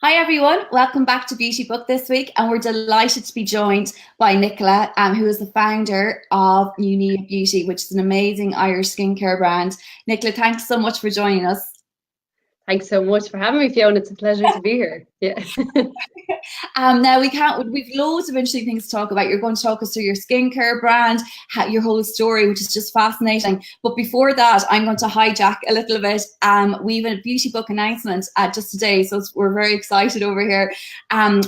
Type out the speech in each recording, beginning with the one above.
Hi everyone, welcome back to Beauty Book this week, and we're delighted to be joined by Nicola, who is the founder of Nunaïa Beauty, which is an amazing Irish skincare brand. Nicola, thanks so much for joining us. Thanks so much for having me, Fiona. It's a pleasure to be here. Yeah. Now we've loads of interesting things to talk about. You're going to talk us through your skincare brand, your whole story, which is just fascinating. But before that, I'm going to hijack a little bit. We have a Beauty Book announcement just today, so we're very excited over here.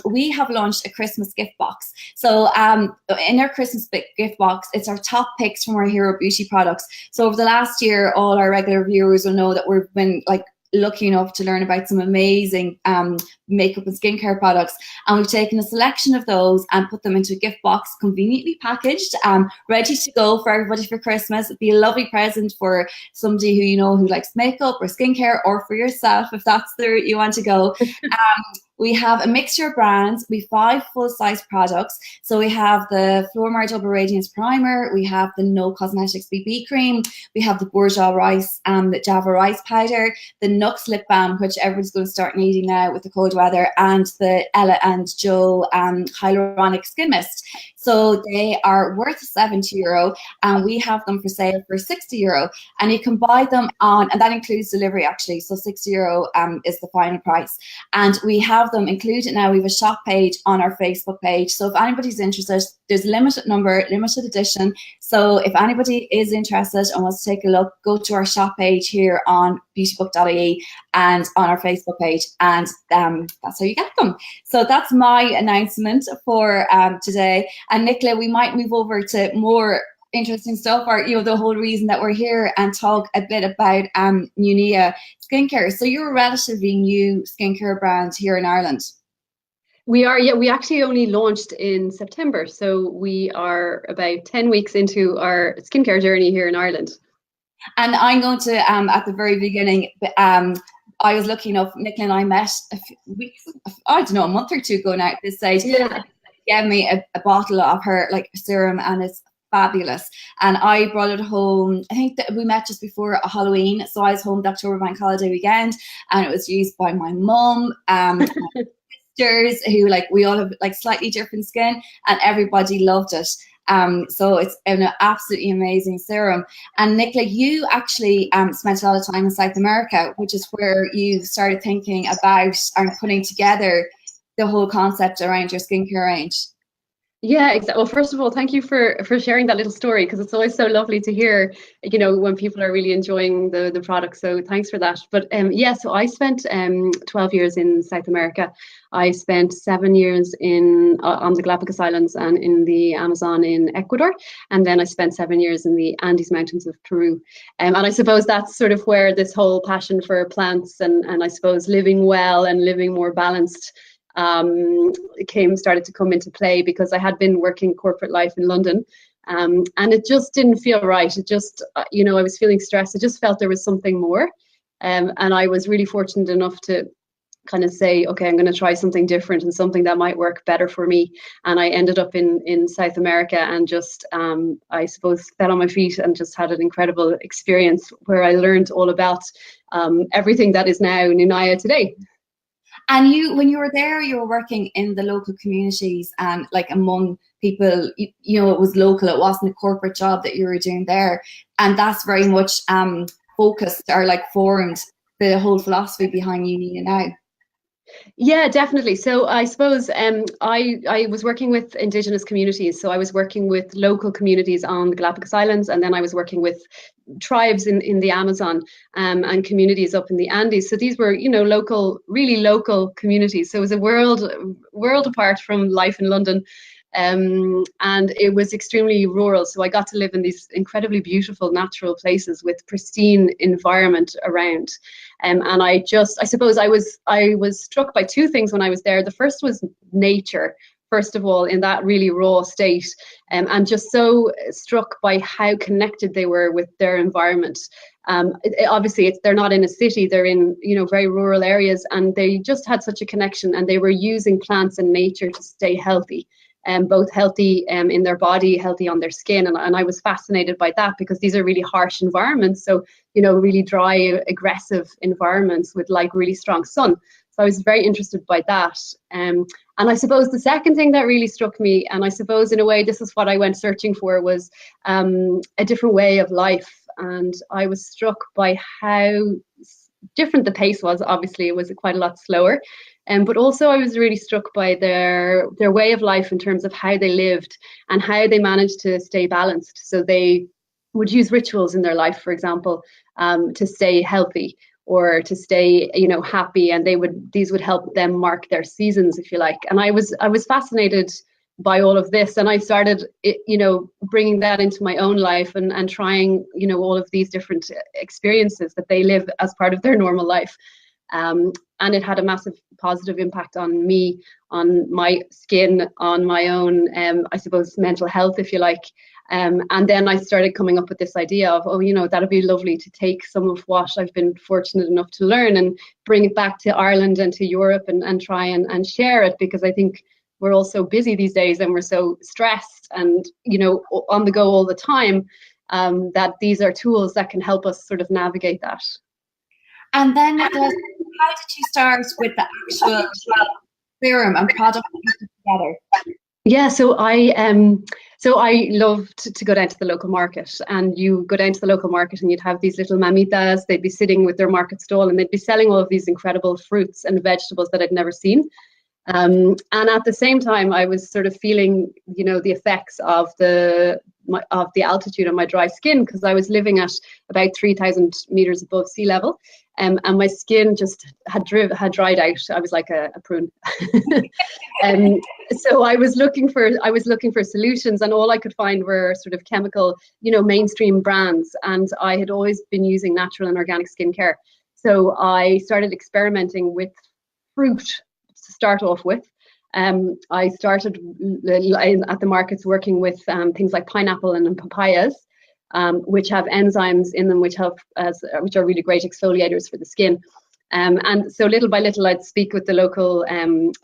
We have launched a Christmas gift box. So in our Christmas gift box, it's our top picks from our hero beauty products. So over the last year, all our regular viewers will know that we've been lucky enough to learn about some amazing makeup and skincare products, and we've taken a selection of those and put them into a gift box, conveniently packaged, ready to go for everybody for Christmas. It'd be a lovely present for somebody who likes makeup or skincare, or for yourself if that's the route you want to go. We have a mixture of brands. We have 5 full-size products. So we have the Flormar Double Radiance Primer. We have the No Cosmetics BB Cream. We have the Bourjois Rice, the Java Rice Powder, the Nux Lip Balm, which everyone's going to start needing now with the cold weather, and the Ella and Joe Hyaluronic Skin Mist. So they are worth €70, and we have them for sale for €60. And you can buy them on, and that includes delivery actually. So €60 is the final price. And we have them included now. We have a shop page on our Facebook page. So if anybody's interested, there's a limited number, limited edition. So if anybody is interested and wants to take a look, go to our shop page here on beautybook.ie and on our Facebook page, and that's how you get them. So that's my announcement for today. And Nicola, we might move over to more interesting stuff, or the whole reason that we're here, and talk a bit about Nunaïa skincare. So you're a relatively new skincare brand here in Ireland. We are, yeah. We actually only launched in September, so we are about 10 weeks into our skincare journey here in Ireland. And I'm going to, at the very beginning, I was lucky enough, Nicola and I met a few weeks, I don't know, a month or two ago now at this stage. Yeah. She gave me a bottle of her serum, and it's fabulous. And I brought it home. I think that we met just before Halloween, so I was home the October bank holiday weekend, and it was used by my mum, my sisters, who we all have slightly different skin, and everybody loved it. So it's an absolutely amazing serum. And Nicola, you actually spent a lot of time in South America, which is where you started thinking about and putting together the whole concept around your skincare range. Yeah, exactly. Well, first of all, thank you for sharing that little story, because it's always so lovely to hear, when people are really enjoying the product. So thanks for that. But yeah, so I spent 12 years in South America. I spent 7 years on the Galapagos Islands and in the Amazon in Ecuador, and then I spent 7 years in the Andes Mountains of Peru. And I suppose that's sort of where this whole passion for plants and I suppose living well and living more balanced started to come into play, because I had been working corporate life in London, and it just didn't feel right. It just, I was feeling stressed. I just felt there was something more, and I was really fortunate enough to kind of say, okay, I'm going to try something different and something that might work better for me. And I ended up in South America, and just I suppose fell on my feet and just had an incredible experience where I learned all about everything that is now Nunaïa today. And when you were there, you were working in the local communities and among people, it was local. It wasn't a corporate job that you were doing there. And that's very much focused or formed the whole philosophy behind Nunaïa now. Yeah, definitely. So I suppose I was working with Indigenous communities. So I was working with local communities on the Galapagos Islands, and then I was working with tribes in the Amazon and communities up in the Andes. So these were, really local communities. So it was a world apart from life in London. And it was extremely rural. So I got to live in these incredibly beautiful natural places with pristine environment around. And I suppose I was struck by 2 things when I was there. The first was nature, first of all, in that really raw state, and just so struck by how connected they were with their environment. Obviously, they're not in a city, they're in very rural areas, and they just had such a connection, and they were using plants and nature to stay healthy. Both healthy in their body, healthy on their skin. And I was fascinated by that, because these are really harsh environments. So, really dry, aggressive environments with really strong sun. So I was very interested by that. And I suppose the second thing that really struck me, and I suppose in a way this is what I went searching for, was a different way of life. And I was struck by how different the pace was. Obviously, it was quite a lot slower. But also I was really struck by their way of life in terms of how they lived and how they managed to stay balanced. So they would use rituals in their life, for example, to stay healthy or to stay, happy. And these would help them mark their seasons, if you like. And I was fascinated by all of this, and I started, bringing that into my own life and trying, all of these different experiences that they live as part of their normal life. And it had a massive positive impact on me, on my skin, on my own, I suppose, mental health, if you like. And then I started coming up with this idea of, that'd be lovely to take some of what I've been fortunate enough to learn and bring it back to Ireland and to Europe and try and share it, because I think we're all so busy these days and we're so stressed and, on the go all the time, that these are tools that can help us sort of navigate that. And then, Nicola, how did you start with the actual serum and product together? Yeah, so I loved to go down to the local market, and you go down to the local market and you'd have these little mamitas. They'd be sitting with their market stall and they'd be selling all of these incredible fruits and vegetables that I'd never seen. And at the same time, I was sort of feeling, the effects of the altitude on my dry skin, because I was living at about 3,000 meters above sea level, and my skin just had dried out. I was like a prune. So I was looking for solutions, and all I could find were sort of chemical, mainstream brands. And I had always been using natural and organic skincare, so I started experimenting with fruit to start off with. I started at the markets working with things like pineapple and papayas, which have enzymes in them which are really great exfoliators for the skin. And so little by little, I'd speak with the local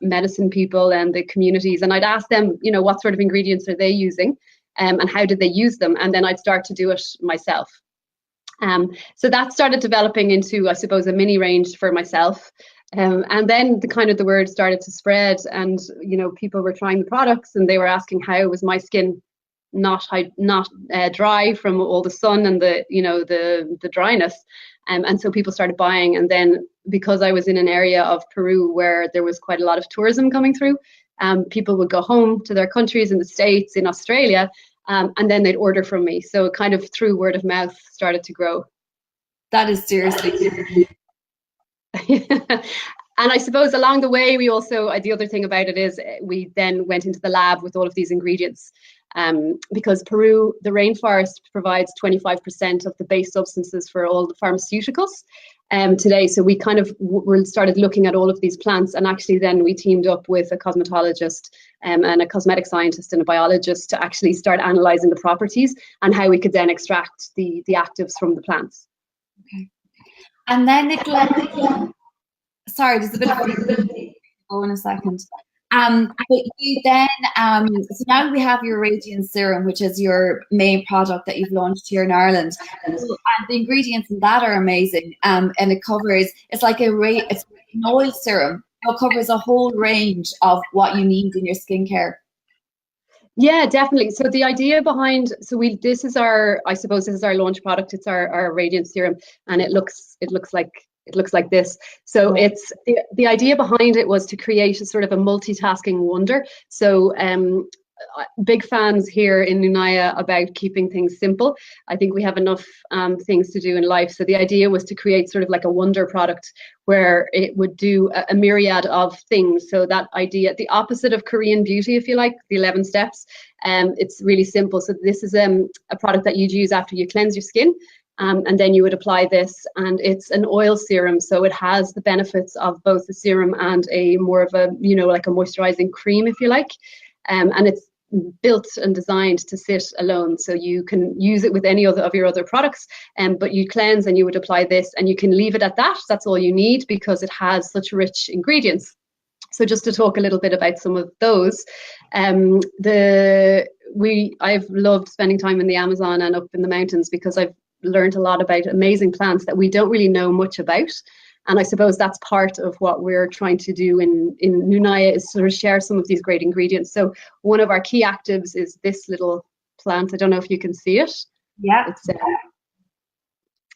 medicine people and the communities, and I'd ask them, what sort of ingredients are they using, and how did they use them, and then I'd start to do it myself. So that started developing into, I suppose, a mini range for myself. And then the word started to spread, and people were trying the products and they were asking how was my skin not dry from all the sun and the dryness, and so people started buying. And then, because I was in an area of Peru where there was quite a lot of tourism coming through, people would go home to their countries in the States, in Australia, and then they'd order from me. So it kind of, through word of mouth, started to grow. That is seriously. And I suppose along the way, we also, the other thing about it is we then went into the lab with all of these ingredients, because Peru, the rainforest, provides 25% of the base substances for all the pharmaceuticals today. So we kind of started looking at all of these plants, and actually then we teamed up with a cosmetologist and a cosmetic scientist and a biologist to actually start analysing the properties and how we could then extract the actives from the plants. Okay. And then, Nicola, sorry, there's a bit of go in a second. But you then, so now we have your Radiance Serum, which is your main product that you've launched here in Ireland. And the ingredients in that are amazing. And it covers, it's like it's an oil serum. It covers a whole range of what you need in your skincare. Yeah, definitely. So the idea behind, this is our launch product. It's our Radiance Serum, and it looks like this. So it's the idea behind it was to create a sort of a multitasking wonder. So big fans here in Nunaïa about keeping things simple. I think we have enough things to do in life. So the idea was to create sort of like a wonder product where it would do a myriad of things. So that idea, the opposite of Korean beauty, if you like, the 11 steps, it's really simple. So this is a product that you'd use after you cleanse your skin. And then you would apply this, and it's an oil serum, so it has the benefits of both the serum and a more of a, like a moisturizing cream, if you like. And it's built and designed to sit alone, so you can use it with any other of your other products, but you cleanse and you would apply this, and you can leave it at that. That's all you need, because it has such rich ingredients. So just to talk a little bit about some of those, I've loved spending time in the Amazon and up in the mountains, because I've learned a lot about amazing plants that we don't really know much about. And I suppose that's part of what we're trying to do in Nunaïa, is sort of share some of these great ingredients. So one of our key actives is this little plant. I don't know if you can see it. Yeah. It's,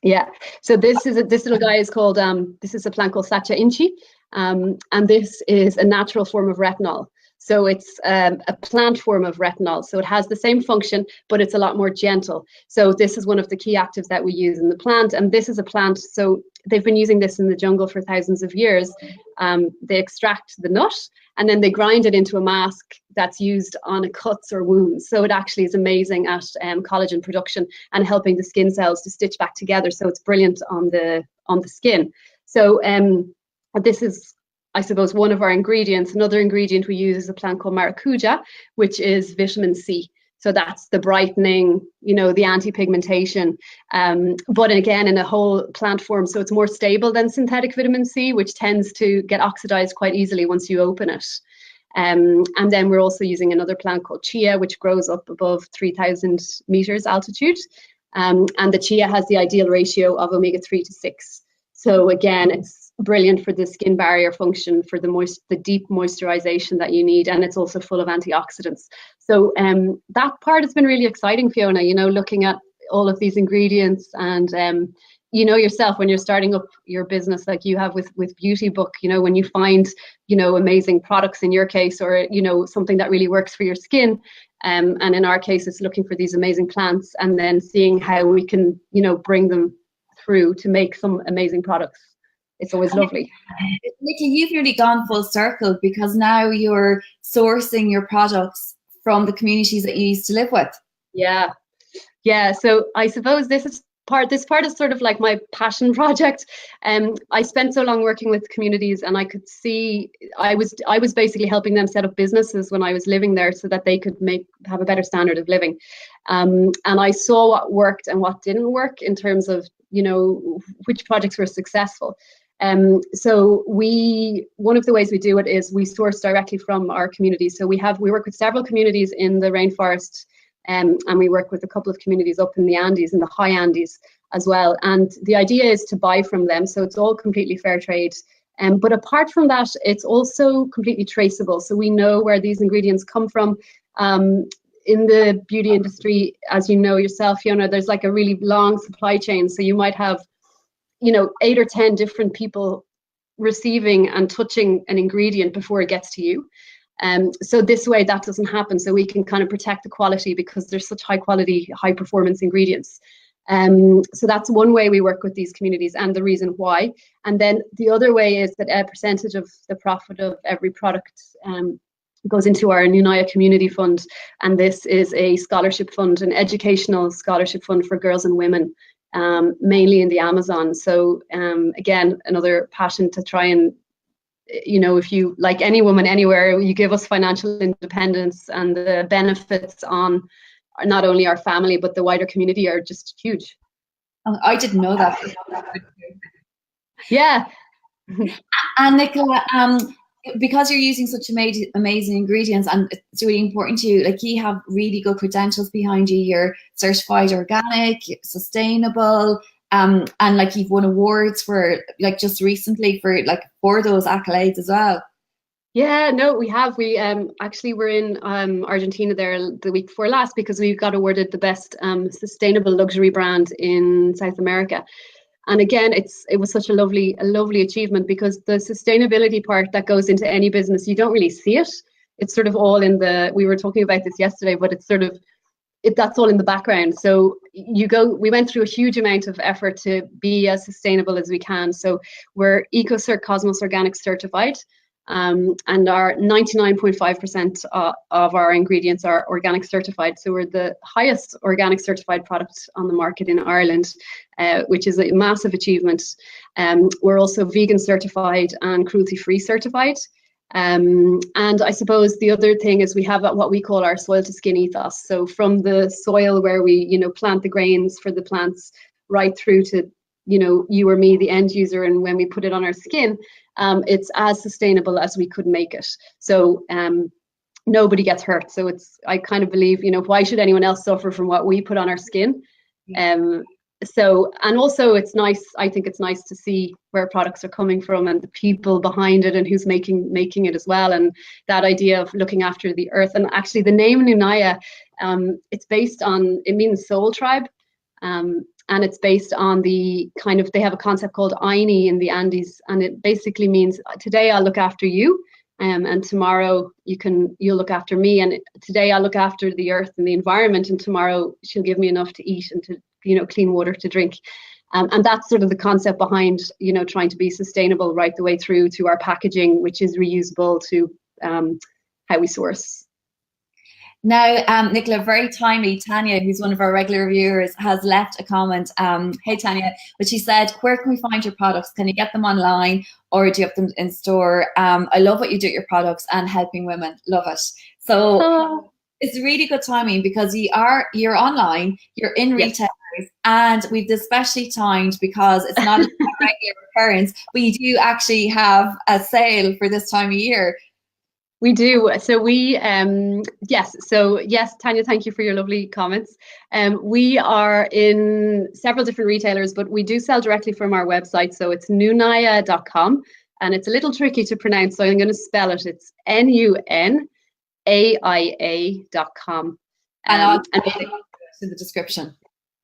yeah. So this little guy is called, this is a plant called Sacha inchi. And this is a natural form of retinol. So it's a plant form of retinol. So it has the same function, but it's a lot more gentle. So this is one of the key actives that we use in the plant. And this is a plant, so they've been using this in the jungle for thousands of years. They extract the nut and then they grind it into a mask that's used on cuts or wounds. So it actually is amazing at collagen production and helping the skin cells to stitch back together. So it's brilliant on the skin. So this is, I suppose, one of our ingredients. Another ingredient we use is a plant called maracuja, which is vitamin C. So that's the brightening, you know, the anti-pigmentation, but again, in a whole plant form. So it's more stable than synthetic vitamin C, which tends to get oxidized quite easily once you open it. And then we're also using another plant called chia, which grows up above 3,000 meters altitude. And the chia has the ideal ratio of omega-3 to 6. So again, it's brilliant for the skin barrier function, for the deep moisturization that you need, and it's also full of antioxidants. So that part has been really exciting, Fiona, you know, looking at all of these ingredients. And you know yourself, when you're starting up your business like you have with Beauty Book, you know, when you find, you know, amazing products in your case, or, you know, something that really works for your skin, and in our case it's looking for these amazing plants and then seeing how we can, you know, bring them through to make some amazing products. It's always lovely. Nicola, you've really gone full circle, because now you're sourcing your products from the communities that you used to live with. Yeah. So I suppose this part is sort of like my passion project. I spent so long working with communities, and I could see I was basically helping them set up businesses when I was living there, so that they could have a better standard of living. And I saw what worked and what didn't work in terms of, you know, which projects were successful. So one of the ways we do it is we source directly from our communities. So we work with several communities in the rainforest, and we work with a couple of communities up in the Andes, in the high Andes as well. And the idea is to buy from them. So it's all completely fair trade. But apart from that, it's also completely traceable. So we know where these ingredients come from. In the beauty industry, as you know yourself, Fiona, there's like a really long supply chain. So you might have, you know, 8 or 10 different people receiving and touching an ingredient before it gets to you. So this way that doesn't happen. So we can kind of protect the quality, because there's such high quality, high performance ingredients. So that's one way we work with these communities, and the reason why. And then the other way is that a percentage of the profit of every product goes into our Nunaïa Community Fund. And this is a scholarship fund, an educational scholarship fund for girls and women, mainly in the Amazon. So again, another passion to try and, you know, if you, like any woman anywhere, you give us financial independence, and the benefits on not only our family but the wider community are just huge. Oh, I didn't know that. Yeah. And Nicola, because you're using such amazing ingredients, and it's really important to you, like, you have really good credentials behind you. You're certified organic, sustainable, and like you've won awards for, like, just recently for those accolades as well. Yeah, no, we have. We actually were in Argentina there the week before last, because we got awarded the best sustainable luxury brand in South America. And again, it was such a lovely achievement, because the sustainability part that goes into any business, you don't really see it. It's sort of all we were talking about this yesterday, but it's sort of, that's all in the background. So we went through a huge amount of effort to be as sustainable as we can. So we're EcoCert Cosmos Organic certified. And our 99.5% of our ingredients are organic certified. So we're the highest organic certified product on the market in Ireland, which is a massive achievement. We're also vegan certified and cruelty-free certified. And I suppose the other thing is we have what we call our soil to skin ethos. So from the soil where we, you know, plant the grains for the plants, right through to, you know, you or me, the end user, and when we put it on our skin, it's as sustainable as we could make it. So nobody gets hurt. So I kind of believe, you know, why should anyone else suffer from what we put on our skin? So, and also it's nice, I think it's nice to see where products are coming from and the people behind it and who's making it as well. And that idea of looking after the earth. And actually the name Nunaïa, it's based on, it means soul tribe. And it's based on the kind of, they have a concept called Aini in the Andes, and it basically means today I'll look after you, and tomorrow you'll look after me, and today I'll look after the earth and the environment, and tomorrow she'll give me enough to eat and to, you know, clean water to drink. And that's sort of the concept behind, you know, trying to be sustainable right the way through to our packaging, which is reusable, to how we source. Now, Nicola, very timely, Tanya, who's one of our regular viewers, has left a comment. Hey, Tanya, but she said, where can we find your products? Can you get them online or do you have them in store? I love what you do with your products and helping women. Love it. So it's really good timing because you're online, you're in retailers, and we've especially timed because it's not a regular occurrence, but you do actually have a sale for this time of year. We do. So we, yes. So yes, Tanya, thank you for your lovely comments. We are in several different retailers, but we do sell directly from our website. So it's nunaia.com, and it's a little tricky to pronounce, so I'm going to spell it. It's nunaia.com. And I'll put it in the description.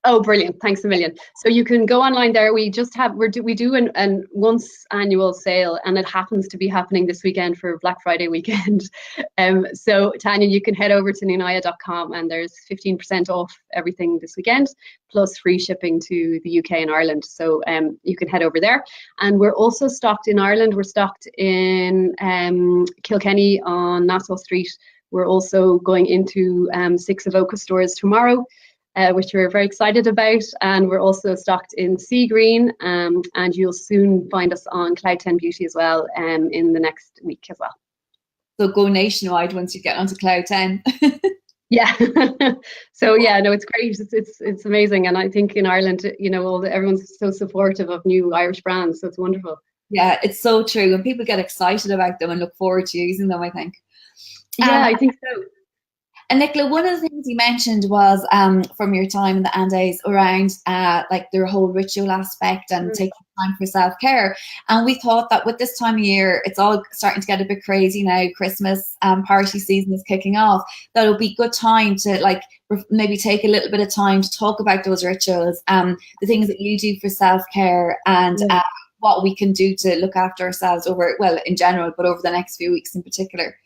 Oh, brilliant. Thanks a million. So you can go online there. We just have, we do an once annual sale, and it happens to be happening this weekend for Black Friday weekend. So Tanya, you can head over to nunaia.com and there's 15% off everything this weekend, plus free shipping to the UK and Ireland. So you can head over there. And we're also stocked in Ireland. We're stocked in Kilkenny on Nassau Street. We're also going into 6 Avoca stores tomorrow, which we're very excited about, and we're also stocked in Sea Green, and you'll soon find us on Cloud 10 Beauty as well, in the next week as well. So go nationwide once you get onto Cloud 10. Yeah. So yeah, no, it's great. It's amazing, and I think in Ireland, you know, everyone's so supportive of new Irish brands, so it's wonderful. Yeah, it's so true, and people get excited about them and look forward to using them, I think. Yeah, I think so. And Nicola, one of the things you mentioned was from your time in the Andes around like their whole ritual aspect and taking time for self-care. And we thought that with this time of year, it's all starting to get a bit crazy now. Christmas party season is kicking off. That it'll be a good time to like maybe take a little bit of time to talk about those rituals, the things that you do for self-care, and what we can do to look after ourselves over, well, in general, but over the next few weeks in particular.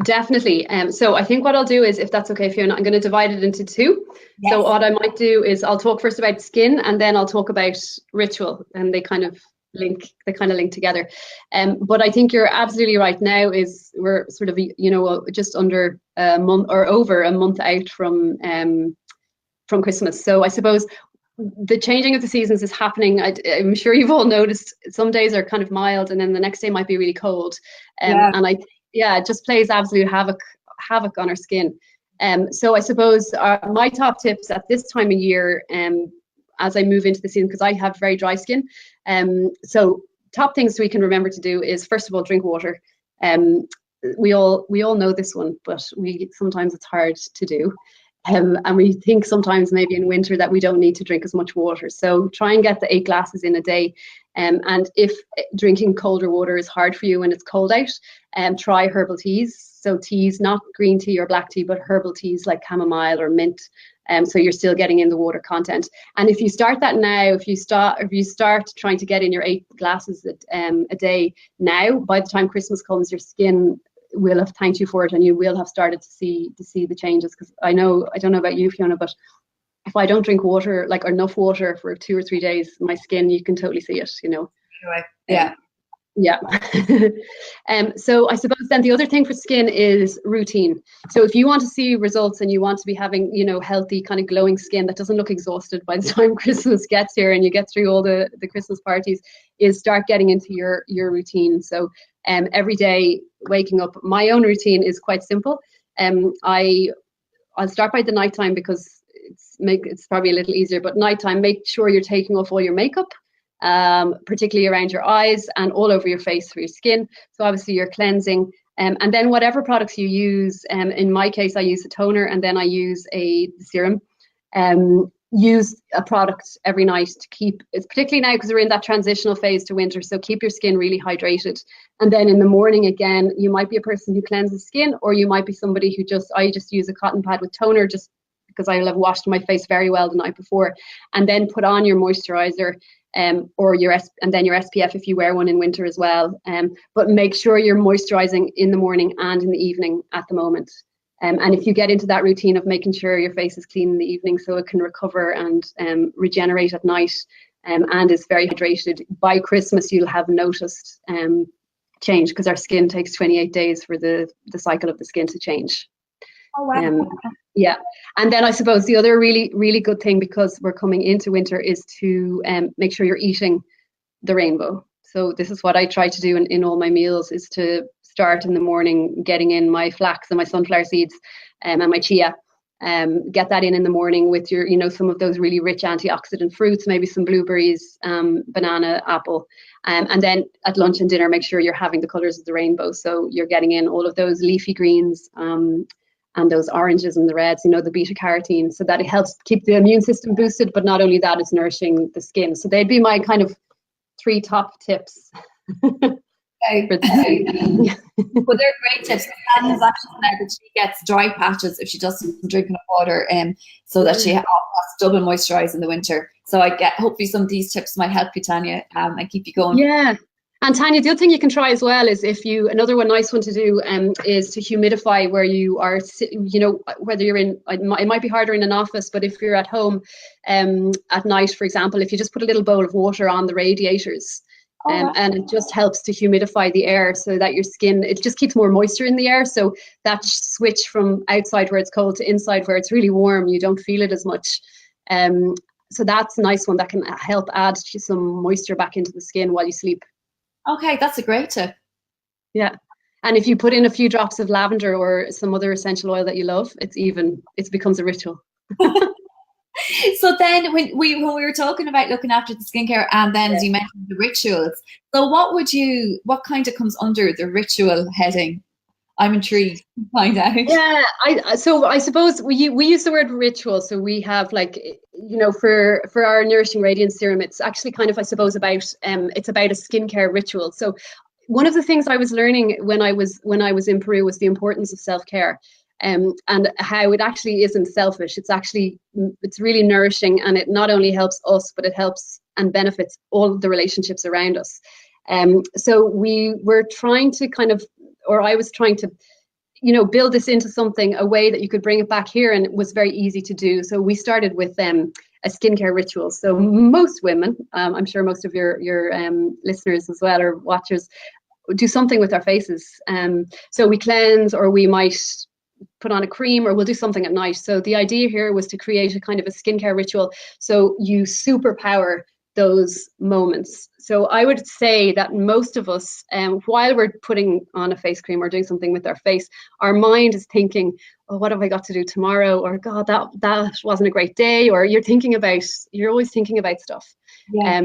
Definitely. So I think what I'll do is, if that's okay, Fiona, I'm going to divide it into 2. Yes. So what I might do is I'll talk first about skin, and then I'll talk about ritual, and they kind of link together. But I think you're absolutely right. Now we're sort of, you know, just under a month or over a month out from Christmas. So I suppose the changing of the seasons is happening. I'm sure you've all noticed some days are kind of mild, and then the next day might be really cold. And it just plays absolute havoc on our skin. So I suppose my top tips at this time of year, as I move into the season, because I have very dry skin. So top things we can remember to do is, first of all, drink water. We all know this one, but sometimes it's hard to do. And we think sometimes maybe in winter that we don't need to drink as much water. So try and get the 8 glasses in a day. And if drinking colder water is hard for you when it's cold out, try herbal teas. So teas, not green tea or black tea, but herbal teas like chamomile or mint. So you're still getting in the water content. And if you start that now, if you start trying to get in your 8 glasses a day now, by the time Christmas comes, your skin will have thanked you for it, and you will have started to see the changes. Because I don't know about you, Fiona, but if I don't drink water, like enough water for 2 or 3 days, my skin, you can totally see it, you know. Yeah. Yeah. So I suppose then the other thing for skin is routine. So if you want to see results and you want to be having, you know, healthy kind of glowing skin that doesn't look exhausted by the time Christmas gets here and you get through all the Christmas parties, is start getting into your routine. So every day waking up, my own routine is quite simple. I'll start by the nighttime because it's probably a little easier, but nighttime, make sure you're taking off all your makeup, particularly around your eyes and all over your face for your skin. So obviously you're cleansing, and then whatever products you use, in my case I use a toner and then I use a serum. use a product every night to keep, it's particularly now because we're in that transitional phase to winter, so keep your skin really hydrated. And then in the morning, again, you might be a person who cleanses skin, or you might be somebody who I just use a cotton pad with toner, just because I will have washed my face very well the night before, and then put on your moisturizer, or and then your SPF if you wear one in winter as well. But make sure you're moisturizing in the morning and in the evening at the moment. And if you get into that routine of making sure your face is clean in the evening so it can recover and regenerate at night, and is very hydrated, by Christmas you'll have noticed change, because our skin takes 28 days for the cycle of the skin to change. Oh, wow. Yeah. And then I suppose the other really, really good thing, because we're coming into winter, is to make sure you're eating the rainbow. So this is what I try to do in all my meals, is to start in the morning getting in my flax and my sunflower seeds and my chia. Get that in the morning with your, some of those really rich antioxidant fruits, maybe some blueberries, banana, apple. And then at lunch and dinner, make sure you're having the colors of the rainbow. So you're getting in all of those leafy greens, and those oranges and the reds, the beta carotene, so that it helps keep the immune system boosted. But not only that, it's nourishing the skin. So they'd be my kind of 3 top tips. Okay. For the Well, they're great tips. Anne has actually said that she gets dry patches if she doesn't drink enough water, so that she has double moisturize in the winter. So hopefully some of these tips might help you, Tanya, and keep you going. Yeah. And Tanya, the other thing you can try as well is, another nice one to do is to humidify where you are, whether you're in, it might be harder in an office, but if you're at home at night, for example, if you just put a little bowl of water on the radiators, and it just helps to humidify the air so that your skin, it just keeps more moisture in the air. So that switch from outside where it's cold to inside where it's really warm, you don't feel it as much. So that's a nice one that can help add some moisture back into the skin while you sleep. Okay, that's a great tip. Yeah. And if you put in a few drops of lavender or some other essential oil that you love, it becomes a ritual. So then when we were talking about looking after the skincare, and then as you mentioned the rituals, so what kind of comes under the ritual heading? I'm intrigued to find out. Yeah, I suppose we use the word ritual. So we have for our Nourishing Radiance Serum, it's actually kind of, I suppose, about it's about a skincare ritual. So one of the things I was learning when I was in Peru was the importance of self-care, and how it actually isn't selfish. It's really nourishing, and it not only helps us, but it helps and benefits all the relationships around us. So we were trying to I was trying to, build this into a way that you could bring it back here, and it was very easy to do. So we started with a skincare ritual. So most women, I'm sure most of your listeners as well, or watchers, do something with our faces. So we cleanse, or we might put on a cream, or we'll do something at night. So the idea here was to create a kind of a skincare ritual, so you superpower those moments. So I would say that most of us, while we're putting on a face cream or doing something with our face, our mind is thinking, oh, what have I got to do tomorrow? Or God, that wasn't a great day. Or you're always thinking about stuff. Yeah.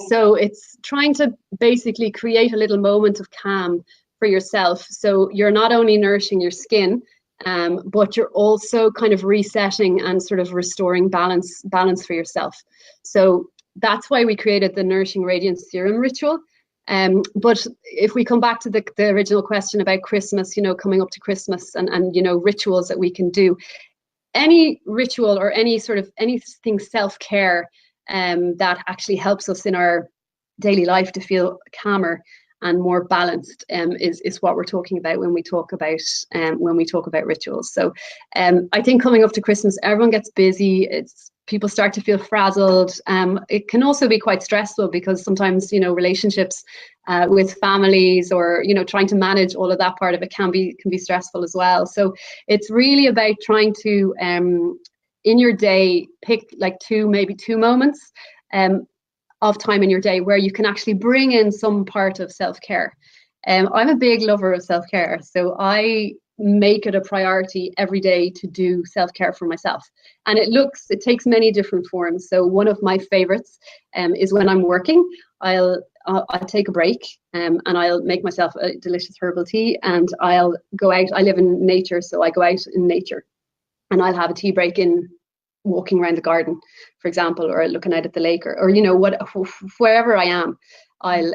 So it's trying to basically create a little moment of calm for yourself. So you're not only nourishing your skin, but you're also kind of resetting and sort of restoring balance for yourself. So that's why we created the Nourishing Radiance Serum ritual. But if we come back to the original question about Christmas, coming up to Christmas and rituals that we can do, any ritual or anything self-care that actually helps us in our daily life to feel calmer and more balanced is what we're talking about when we talk about rituals. So I think coming up to Christmas, everyone gets busy. People start to feel frazzled. It can also be quite stressful, because sometimes relationships with families, or trying to manage all of that part of it can be stressful as well. So it's really about trying to in your day pick maybe two moments of time in your day where you can actually bring in some part of self-care. I'm a big lover of self-care, so I make it a priority every day to do self-care for myself. And it takes many different forms. So one of my favorites is when I'm working, I'll take a break and I'll make myself a delicious herbal tea, and I'll go out. I live in nature, so I go out in nature, and I'll have a tea break in walking around the garden, for example, or looking out at the lake, or you know, wherever I am, I'll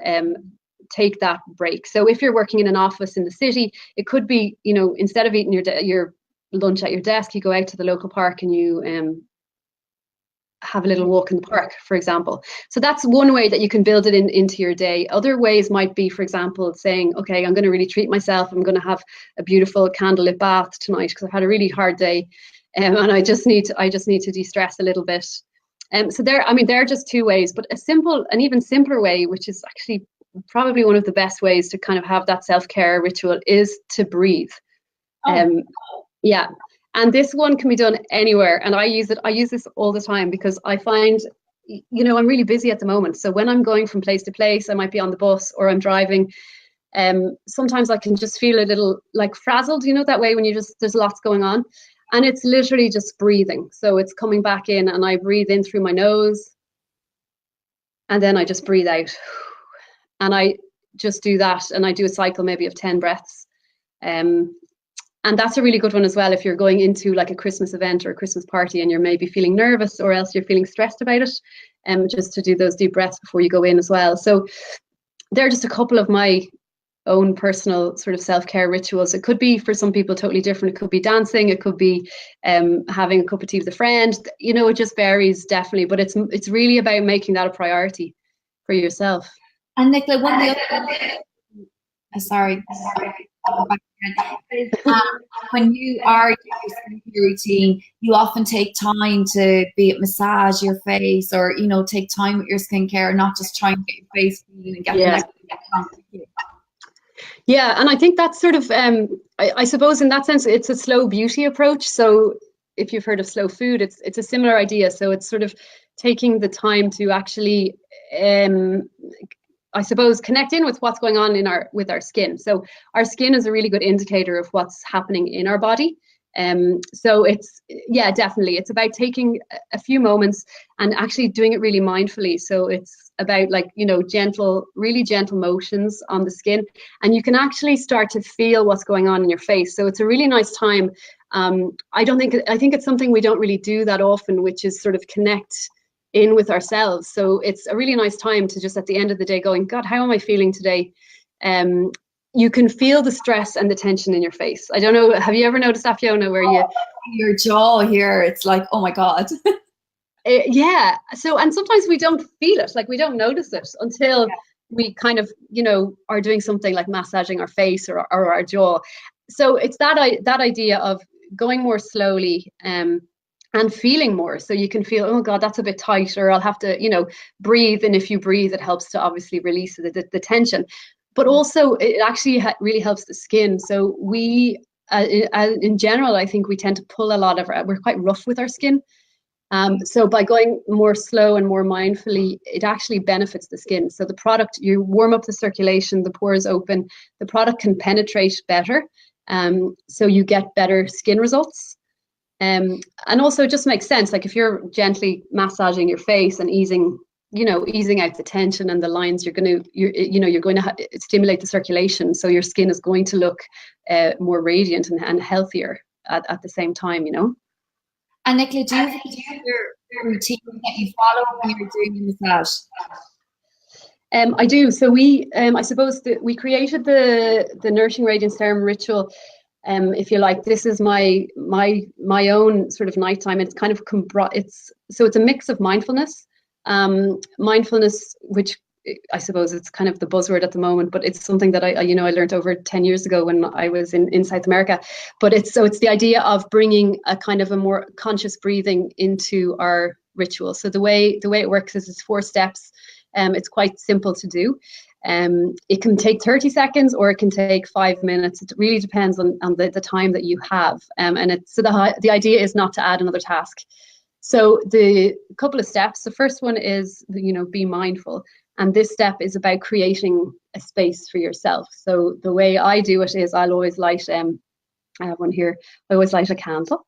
take that break. So if you're working in an office in the city, it could be, you know, instead of eating your lunch at your desk, you go out to the local park and you have a little walk in the park, for example. So that's one way that you can build it into your day. Other ways might be, for example, saying, okay, I'm going to really treat myself. I'm going to have a beautiful candlelit bath tonight because I've had a really hard day, and I just need to de-stress a little bit. So there are just two ways, but an even simpler way, which is actually probably one of the best ways to kind of have that self-care ritual, is to breathe. Yeah. And this one can be done anywhere. And I use this all the time because I find, you know, I'm really busy at the moment. So when I'm going from place to place, I might be on the bus or I'm driving. Sometimes I can just feel a little like frazzled, you know, that way when there's lots going on. And it's literally just breathing. So it's coming back in, and I breathe in through my nose. And then I just breathe out. And I just do that. And I do a cycle maybe of 10 breaths. And that's a really good one as well if you're going into like a Christmas event or a Christmas party and you're maybe feeling nervous or else you're feeling stressed about it, just to do those deep breaths before you go in as well. So they're just a couple of my own personal sort of self-care rituals. It could be, for some people, totally different. It could be dancing. It could be having a cup of tea with a friend. You know, it just varies definitely, but it's really about making that a priority for yourself. And Nicola, one of the other sorry. When you are doing your skincare routine, you often take time to massage your face, or, you know, take time with your skincare, not just trying to get your face clean and get Yeah, and I think that's sort of, I suppose in that sense, it's a slow beauty approach. So if you've heard of slow food, it's a similar idea. So it's sort of taking the time to actually, I suppose, connect in with what's going on with our skin. So our skin is a really good indicator of what's happening in our body. So definitely, it's about taking a few moments and actually doing it really mindfully. So it's about, like, you know, really gentle motions on the skin, and you can actually start to feel what's going on in your face. So it's a really nice time. I think it's something we don't really do that often, which is sort of connect in with ourselves. So it's a really nice time to just at the end of the day going, God, how am I feeling today? You can feel the stress and the tension in your face. I don't know, have you ever noticed that, Fiona, where your jaw here, it's like, oh my God. Yeah. So, and sometimes we don't feel it, like we don't notice it until we kind of, you know, are doing something like massaging our face or our jaw. So it's that idea of going more slowly, and feeling more. So you can feel, oh God, that's a bit tight, or I'll have to, you know, breathe. And if you breathe, it helps to obviously release the tension. But also it actually really helps the skin. So we, in general, I think we tend to pull a lot of we're quite rough with our skin. So by going more slow and more mindfully, it actually benefits the skin. So the product, you warm up the circulation, the pores open, the product can penetrate better. So you get better skin results. And also it just makes sense. Like if you're gently massaging your face and easing out the tension and the lines, you're going to stimulate the circulation. So your skin is going to look more radiant and healthier at the same time, you know. And Nicola, do you have your routine that you follow when you're doing the massage? I do. So I suppose we created the Nourishing Radiance Serum ritual. If you like, this is my own sort of nighttime. It's kind of it's a mix of mindfulness, which I suppose it's kind of the buzzword at the moment, but it's something that I learned over 10 years ago when I was in South America. But it's the idea of bringing a kind of a more conscious breathing into our ritual. So the way it works is it's 4 steps. It's quite simple to do. It can take 30 seconds or it can take 5 minutes. It really depends on the time that you have. The idea is not to add another task. So the couple of steps, the first one is, be mindful. And this step is about creating a space for yourself. So the way I do it is I'll always light, I have one here, I always light a candle.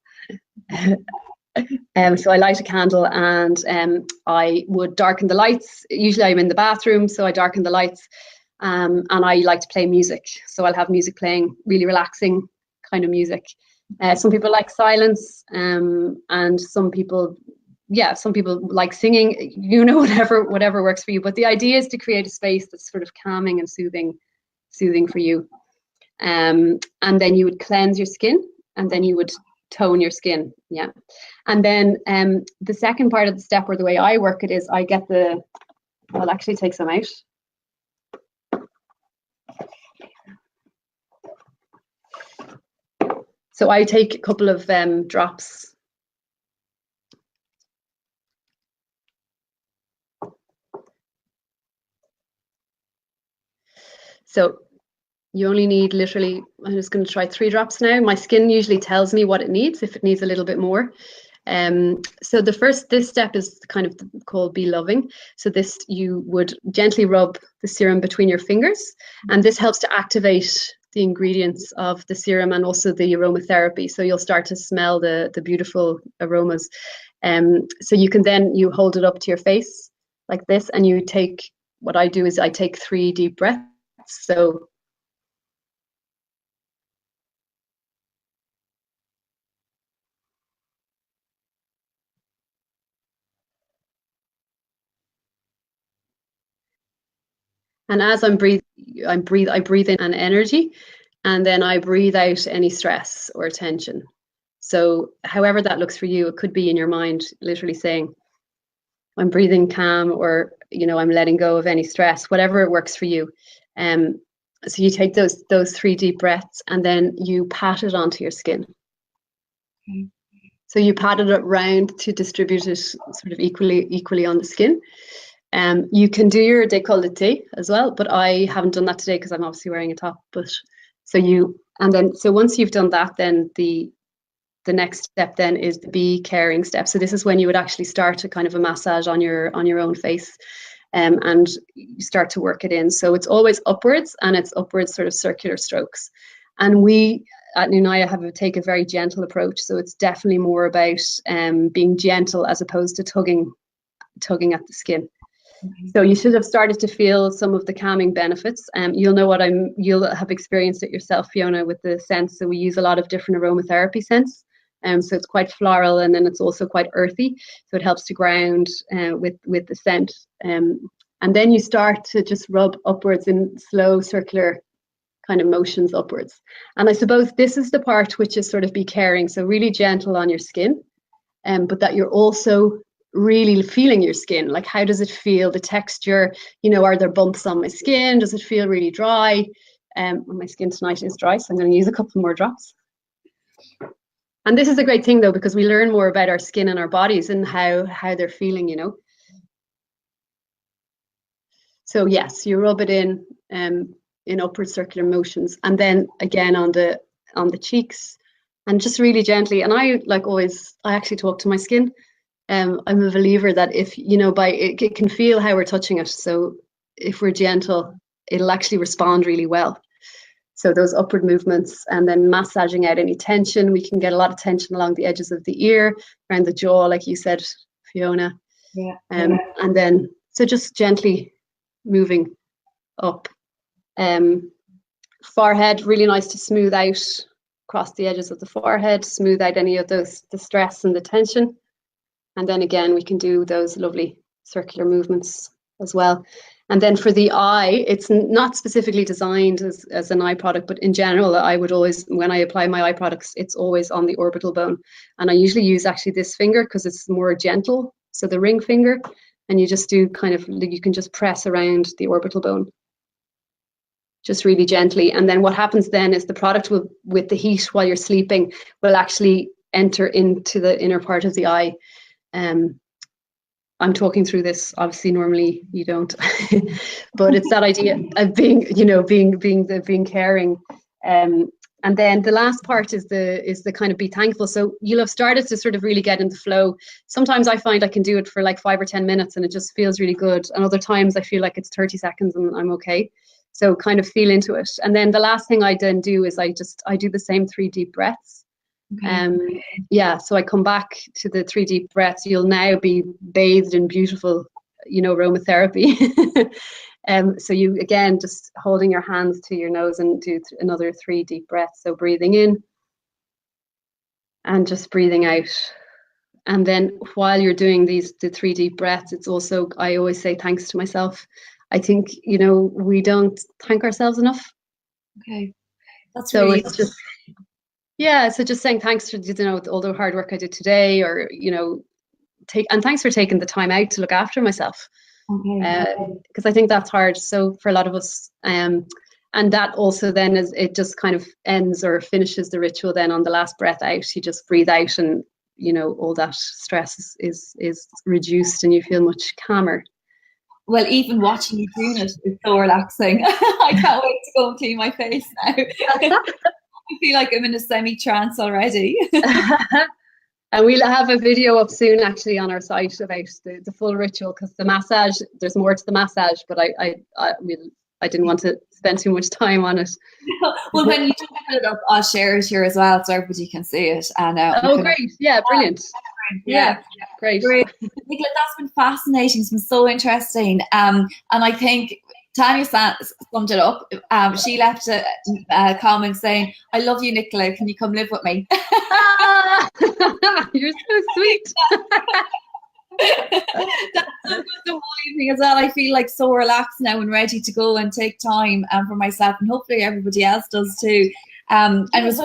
So I light a candle and I would darken the lights. Usually I'm in the bathroom, so I darken the lights, and I like to play music. So I'll have music playing, really relaxing kind of music. Some people like silence, and some people like singing, whatever works for you. But the idea is to create a space that's sort of calming and soothing for you. And then you would cleanse your skin, and then you would tone your skin. Yeah. And then the second part of the step, or the way I work it, is I get I'll actually take some out. So I take a couple of drops. So you only need literally, I'm just going to try 3 drops now. My skin usually tells me what it needs, if it needs a little bit more. So this step is kind of called Be Loving. So this, you would gently rub the serum between your fingers, and this helps to activate the ingredients of the serum and also the aromatherapy. So you'll start to smell the beautiful aromas. So you hold it up to your face like this, and you take, what I do is I take 3 deep breaths. So and as I breathe in an energy, and then I breathe out any stress or tension. So however that looks for you, it could be in your mind, literally saying, I'm breathing calm, or, I'm letting go of any stress, whatever it works for you. So you take those 3 deep breaths, and then you pat it onto your skin. Okay. So you pat it around to distribute it sort of equally on the skin. You can do your décolleté as well, but I haven't done that today because I'm obviously wearing a top. But so once you've done that, then the next step then is the Be Caring step. So this is when you would actually start a kind of a massage on your own face, and you start to work it in. So it's always upwards, and it's upwards sort of circular strokes. And we at Nunaïa take a very gentle approach. So it's definitely more about being gentle as opposed to tugging at the skin. So you should have started to feel some of the calming benefits. You'll have experienced it yourself, Fiona, with the scents. So we use a lot of different aromatherapy scents. So it's quite floral, and then it's also quite earthy. So it helps to ground with the scent. And then you start to just rub upwards in slow circular kind of motions upwards. And I suppose this is the part which is sort of Be Caring. So really gentle on your skin, but that you're also really feeling your skin. Like, how does it feel? The texture, are there bumps on my skin? Does it feel really dry? My skin tonight is dry, so I'm going to use a couple more drops. And this is a great thing, though, because we learn more about our skin and our bodies and how they're feeling, So yes, you rub it in upward circular motions, and then again on the cheeks, and just really gently. And I actually talk to my skin. I'm a believer that if it can feel how we're touching it. So if we're gentle, it'll actually respond really well. So those upward movements, and then massaging out any tension. We can get a lot of tension along the edges of the ear, around the jaw, like you said, Fiona. Yeah. And then so just gently moving up. Forehead, really nice to smooth out across the edges of the forehead, smooth out any of the stress and the tension. And then again, we can do those lovely circular movements as well. And then for the eye, it's not specifically designed as an eye product, but in general, I would always, when I apply my eye products, it's always on the orbital bone. And I usually use actually this finger because it's more gentle. So the ring finger, and you just do you can just press around the orbital bone, just really gently. And then what happens then is the product will, with the heat while you're sleeping, will actually enter into the inner part of the eye. I'm talking through this, obviously normally you don't, but it's that idea of being caring. And then the last part is the kind of be thankful. So you'll have started to sort of really get into flow. Sometimes I find I can do it for like 5 or 10 minutes and it just feels really good. And other times I feel like it's 30 seconds and I'm okay. So kind of feel into it. And then the last thing I then do is I do the same 3 deep breaths. Okay. So I come back to the 3 deep breaths. You'll now be bathed in beautiful, aromatherapy. So you, again, just holding your hands to your nose and do another 3 deep breaths. So breathing in and just breathing out. And then while you're doing the 3 deep breaths, it's also, I always say thanks to myself. I think, you know, we don't thank ourselves enough. Okay. That's so really it's just, yeah, so just saying thanks for, you know, all the hard work I did today, or, you know, thanks for taking the time out to look after myself. Because I think that's hard. So for a lot of us, and that also then it just kind of ends or finishes the ritual then on the last breath out. You just breathe out, and you know, all that stress is reduced, and you feel much calmer. Well, even watching you doing it is so relaxing. I can't wait to go and clean my face now. I feel like I'm in a semi-trance already. And we'll have a video up soon actually on our site about the full ritual, because the massage, there's more to the massage, but I didn't want to spend too much time on it. Well, when you do put it up, I'll share it here as well so everybody can see it. And oh, great. Yeah, brilliant. Yeah, great. Nicola, that's been fascinating. It's been so interesting. And I think Tanya summed it up. She left a comment saying, "I love you, Nicola. Can you come live with me?" You're so sweet. That's so good, the whole evening as well. I feel like so relaxed now and ready to go and take time for myself, and hopefully everybody else does too. And it was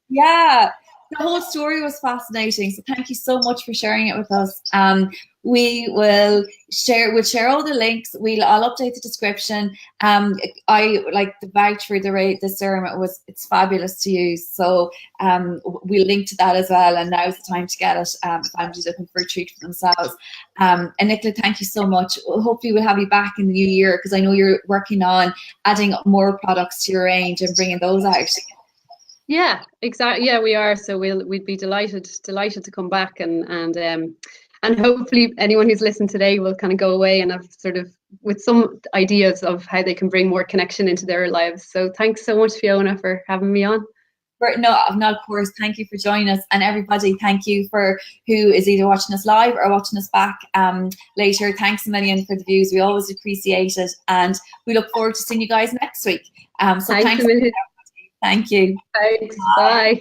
yeah, the whole story was fascinating. So thank you so much for sharing it with us. We'll share all the links. I'll update the description. I like the vouch for the serum. It's fabulous to use. So we'll link to that as well. And now's the time to get it if anybody's looking for a treat for themselves. And Nicola, thank you so much. Hopefully we'll have you back in the new year, because I know you're working on adding more products to your range and bringing those out. Yeah, exactly. Yeah, we are. So we'd be delighted to come back, and hopefully anyone who's listened today will kind of go away and have sort of with some ideas of how they can bring more connection into their lives. So thanks so much, Fiona, for having me on. No, of course. Thank you for joining us, and everybody, thank you for who is either watching us live or watching us back later. Thanks a million for the views. We always appreciate it, and we look forward to seeing you guys next week. So thanks a million. Thank you. Thanks. Bye.